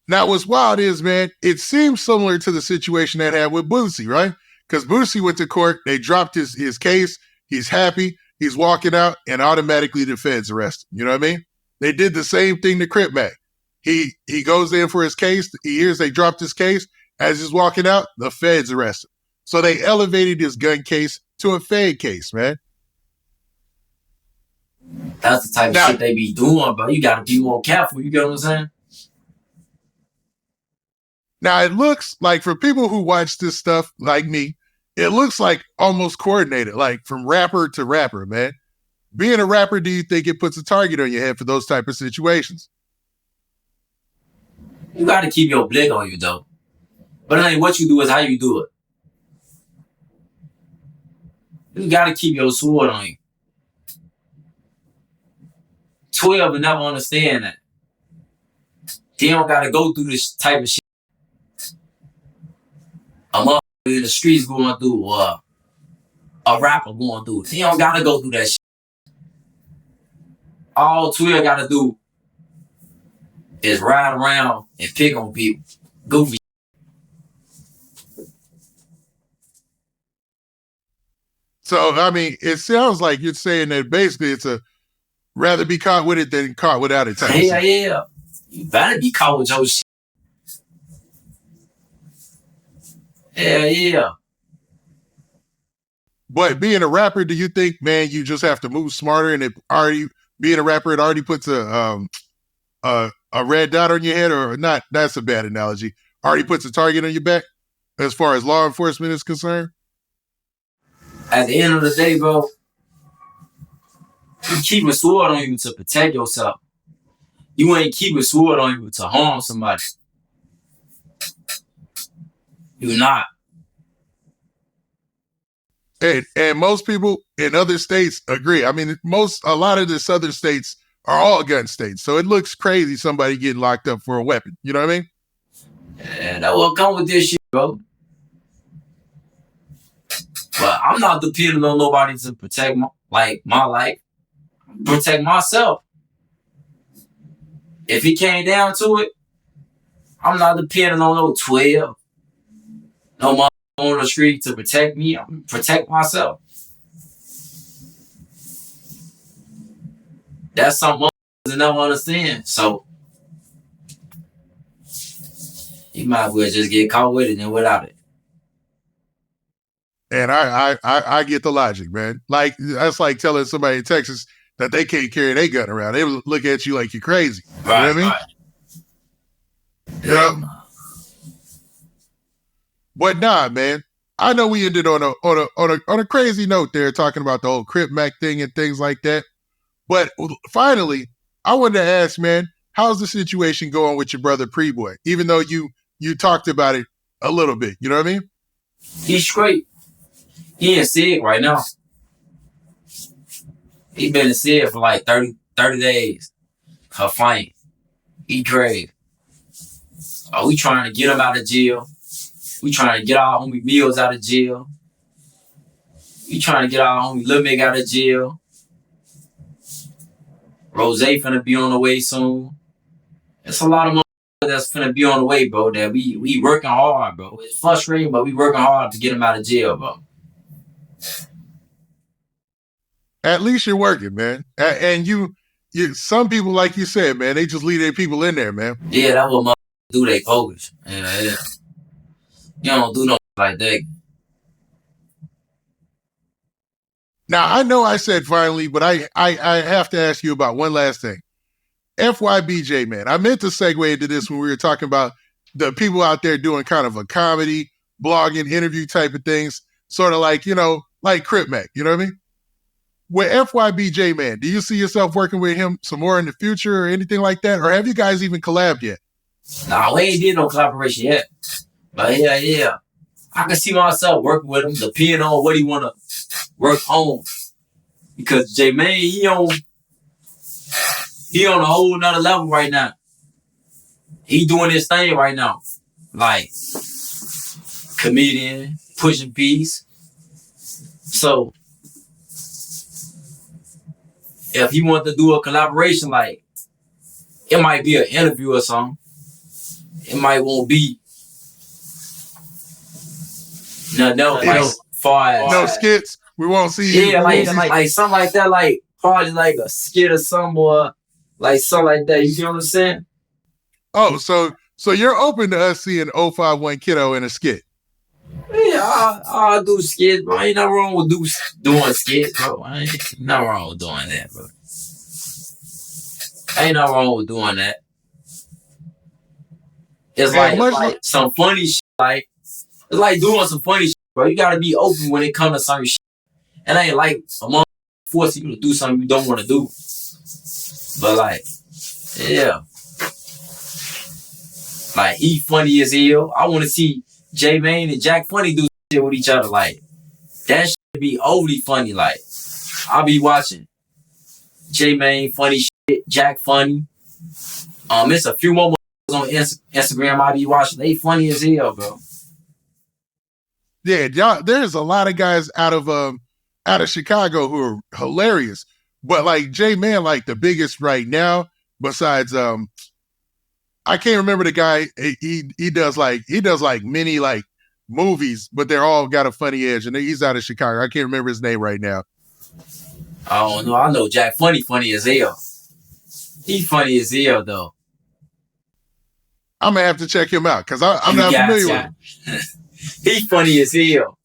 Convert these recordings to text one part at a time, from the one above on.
Now, what's wild is, man, it seems similar to the situation that had with Boosie, right? Because Boosie went to court, they dropped his case, he's happy, he's walking out, and automatically the feds arrest him. You know what I mean? They did the same thing to Crip Mac. He goes in for his case, he hears they dropped his case. As he's walking out, the feds arrest him. So they elevated his gun case to a fed case, man. That's the type of shit they be doing, but you gotta be more careful, you get what I'm saying? Now, it looks like, for people who watch this stuff like me, it looks like almost coordinated, like from rapper to rapper, man. Being a rapper, do you think it puts a target on your head for those type of situations? You gotta keep your blick on you, though. But it ain't what you do, it's how you do it. You gotta keep your sword on you. 12 will never understand that. He don't gotta go through this type of shit. A motherfucker in the streets going through, or a rapper going through. He don't gotta go through that shit. All 12 gotta do is ride around and pick on people. Goofy. So, I mean, it sounds like you're saying that basically it's a rather be caught with it than caught without it. Yeah. You better be caught with your shit. Yeah. But being a rapper, do you think, man, you just have to move smarter, and being a rapper, it already puts a red dot on your head, or not? That's a bad analogy. Already puts a target on your back as far as law enforcement is concerned? At the end of the day, bro, you keep a sword on you to protect yourself. You ain't keep a sword on you to harm somebody. You're not. And most people in other states agree. I mean, a lot of the southern states are all gun states. So it looks crazy somebody getting locked up for a weapon. You know what I mean? And that will come with this shit, bro. But I'm not depending on nobody to protect my life. Protect myself. If it came down to it, I'm not depending on no 12. No mother on the street to protect me. I'm protect myself. That's something motherfuckers never understand. So you might as well just get caught with it than without it. And I get the logic, man. Like, that's like telling somebody in Texas that they can't carry their gun around. They will look at you like you're crazy. Right, you know what I mean? Yeah. But nah, man. I know we ended on a crazy note there, talking about the whole Crip Mac thing and things like that. But finally, I wanted to ask, man, how's the situation going with your brother Pre-Boy? Even though you talked about it a little bit, you know what I mean? He's straight. He in SIG right now. He been in SIG for like 30 days. Her fight. He grave. Oh, we trying to get him out of jail. We trying to get our homie Mills out of jail. We trying to get our homie Lil Mick out of jail. Rose finna be on the way soon. It's a lot of that's finna be on the way, bro, that we working hard, bro. It's frustrating, but we working hard to get him out of jail, bro. At least you're working, man. And you some people, like you said, man, they just leave their people in there, man. Yeah, that's what motherfuckers do, they focus. Yeah. You don't do no like that. Now, I know I said finally, but I have to ask you about one last thing. FYBJ, man. I meant to segue into this when we were talking about the people out there doing kind of a comedy, blogging, interview type of things, sort of like, like Crip Mac, you know what I mean? With FYBJ, man, do you see yourself working with him some more in the future or anything like that? Or have you guys even collabed yet? Nah, we ain't did no collaboration yet. But yeah. I can see myself working with him, depending on what he want to work on. Because J-Man, he on a whole nother level right now. He doing his thing right now. Like, comedian, pushing peace. So, if he want to do a collaboration, like, it might be an interview or something. it might won't be no as far as no skits. We won't see you. Yeah, like something like that, like probably like a skit or something, or like something like that. You feel what I'm saying? Oh, so you're open to us seeing 051 Kiddo in a skit? Yeah, I'll do skits, bro. Ain't nothing wrong with doing skits, bro. Ain't nothing wrong with doing that, bro. Ain't nothing wrong with doing that. It's like some funny shit. Like it's like doing some funny shit, bro. You gotta be open when it comes to certain shit. And ain't like a mother forcing you to do something you don't want to do. But like, yeah. Like he funny as hell. I want to see J Mane and Jack Funny do shit with each other. Like that shit be overly funny. Like I'll be watching J Mane funny shit, Jack funny. It's a few more on Instagram I be watching. They funny as hell, bro. Yeah, y'all, there's a lot of guys out of Chicago who are hilarious. But like J Man, like the biggest right now, besides I can't remember the guy. He does like many like movies, but they're all got a funny edge, and he's out of Chicago. I can't remember his name right now. I don't know. I know Jack funny as hell. He funny as hell though. I'm gonna have to check him out because I'm not familiar with him. He funny as hell.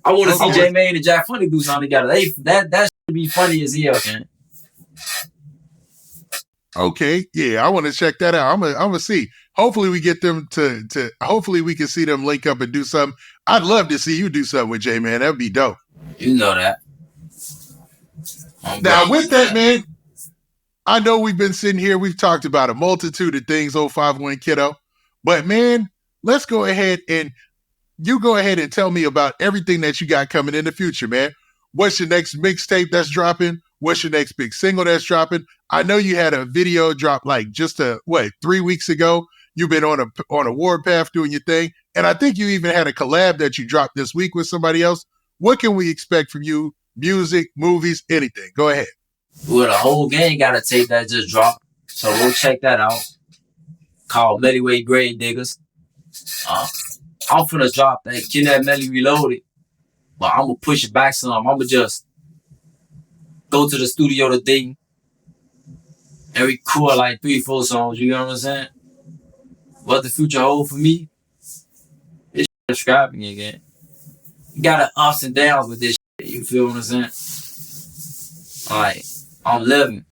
I want to see J Mane and Jack Funny do something together. That should be funny as hell, man. Okay, yeah, I want to check that out. I'm gonna see. Hopefully, we get them to. Hopefully, we can see them link up and do something. I'd love to see you do something with J Man. That'd be dope. You know that. Now, with that, man, I know we've been sitting here. We've talked about a multitude of things. 051 Kiddo, but man, let's go ahead and you go ahead and tell me about everything that you got coming in the future, man. What's your next mixtape that's dropping? What's your next big single that's dropping? I know you had a video drop like just 3 weeks ago. You've been on a warpath doing your thing. And I think you even had a collab that you dropped this week with somebody else. What can we expect from you? Music, movies, anything. Go ahead. Well, the whole gang got a tape that just dropped. So we'll check that out. Called Mellyweight Grave Diggers. I'm finna drop that Get That Melly Reloaded. But I'm gonna push it back some. I'm gonna just go to the studio today and record like 3-4 songs. You know what I'm saying? What the future hold for me? It's describing again. You got ups and downs with this shit. You feel what I'm saying? Like, I'm living.